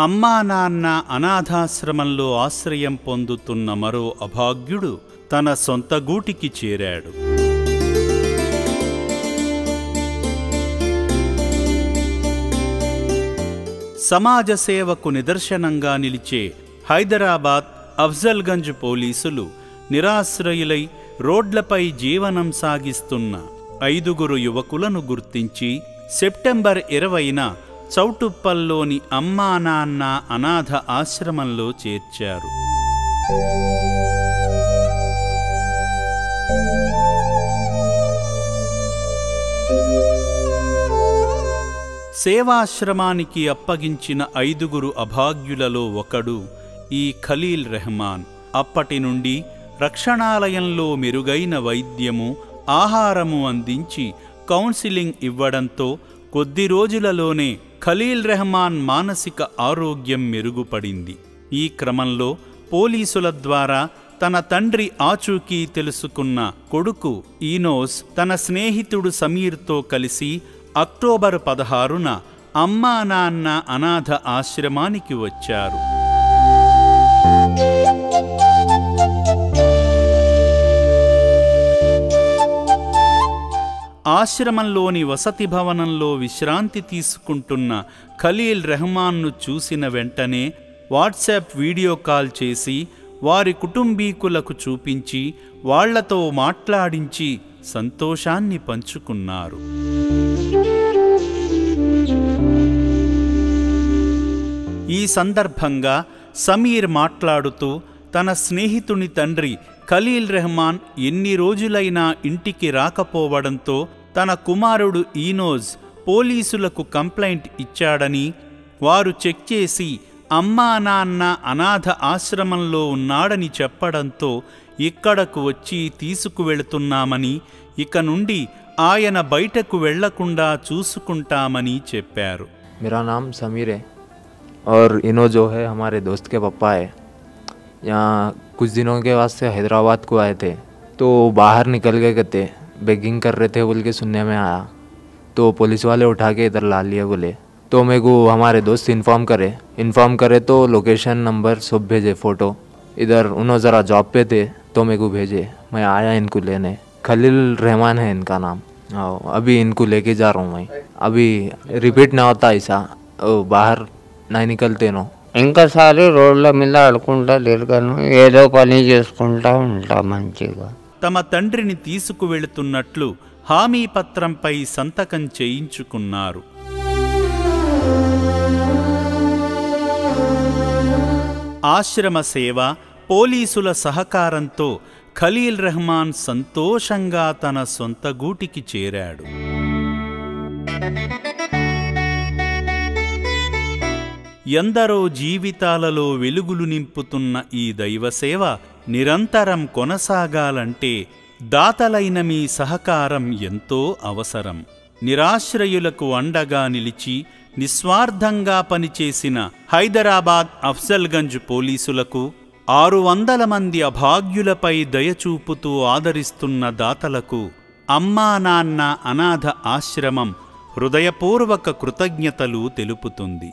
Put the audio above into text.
అమ్మా నాన్న అనాథాశ్రమంలో ఆశ్రయం పొందుతున్న మరో అభాగ్యుడు తన సొంత గూటికి చేరాడు. సమాజ సేవకు నిదర్శనంగా నిలిచే హైదరాబాద్ అఫ్జల్గంజ్ పోలీసులు నిరాశ్రయులై రోడ్లపై జీవనం సాగిస్తున్న 5 యువకులను గుర్తించి సెప్టెంబర్ 20న చౌటుప్పల్లోని అమ్మా నాన్న అనాథ ఆశ్రమంలో చేర్చారు. సేవాశ్రమానికి అప్పగించిన 5 అభాగ్యులలో ఒకడు ఈ ఖలీల్ రెహమాన్. అప్పటి నుండి రక్షణాలయంలో మెరుగైన వైద్యము, ఆహారము అందించి కౌన్సిలింగ్ ఇవ్వడంతో కొద్ది రోజులలోనే ఖలీల్ రెహమాన్ మానసిక ఆరోగ్యం మెరుగుపడింది. ఈ క్రమంలో పోలీసుల ద్వారా తన తండ్రి ఆచూకీ తెలుసుకున్న కొడుకు ఈనోస్ తన స్నేహితుడు సమీర్తో కలిసి అక్టోబర్ 16న అమ్మా నాన్న అనాథ ఆశ్రమానికి వచ్చారు. ఆశ్రమంలోని వసతి భవనంలో విశ్రాంతి తీసుకుంటున్న ఖలీల్ రెహమాన్ను చూసిన వెంటనే వాట్సాప్ వీడియో కాల్ చేసి వారి కుటుంబీకులకు చూపించి వాళ్లతో మాట్లాడించి సంతోషాన్ని పంచుకున్నారు. ఈ సందర్భంగా సమీర్ మాట్లాడుతూ తన స్నేహితుని తండ్రి ఖలీల్ రెహమాన్ ఎన్ని రోజులైనా ఇంటికి రాకపోవడంతో తన కుమారుడు ఈనోజ్ పోలీసులకు కంప్లైంట్ ఇచ్చాడని, వారు చెక్ చేసి అమ్మా నాన్న అనాథ ఆశ్రమంలో ఉన్నాడని చెప్పడంతో ఇక్కడకు వచ్చి తీసుకువెళుతున్నామని, ఇక నుండి ఆయన బయటకు వెళ్లకుండా చూసుకుంటామని చెప్పారు. मेरा नाम समीर है और इनो जो है हमारे दोस्त के पापा है। यहाँ कुछ दिनों के वास्ते हैदराबाद को आए थे, तो बाहर निकल गए थे, बेगिंग कर रहे थे बोल के सुनने में आया, तो पुलिस वाले उठा के इधर ला लिए बोले। तो मेरे को हमारे दोस्त इन्फॉर्म करे तो लोकेशन नंबर सब भेजे, फ़ोटो इधर उन्होंने ज़रा जॉब पे थे तो मेरे को भेजे। मैं आया इनको लेने। खलील रहमान है इनका नाम। हाँ, अभी इनको लेके जा रहा हूँ मैं। अभी रिपीट ना होता ऐसा, बाहर ना निकलते नो। ఇంకా సారి రోడ్ల మీద ఆడుకుంటా తిరగను, ఏదో పని చేసుకుంటా ఉంటా మంచిగా. తమ తండ్రిని తీసుకువెళుతున్నట్లు హామీ పత్రంపై సంతకం చేయించుకున్నారు. ఆశ్రమ సేవ, పోలీసుల సహకారంతో ఖలీల్ రెహమాన్ సంతోషంగా తన సొంత గూటికి చేరాడు. ఎందరో జీవితాలలో వెలుగులు నింపుతున్న ఈ దైవసేవ నిరంతరం కొనసాగాలంటే దాతలైన మీ సహకారం ఎంతో అవసరం. నిరాశ్రయులకు అండగా నిలిచి నిస్వార్థంగా పనిచేసిన హైదరాబాద్ అఫ్జల్గంజ్ పోలీసులకు, 600 మంది అభాగ్యులపై దయచూపుతూ ఆదరిస్తున్న దాతలకు అమ్మా నాన్న అనాథ ఆశ్రమం హృదయపూర్వక కృతజ్ఞతలు తెలుపుతుంది.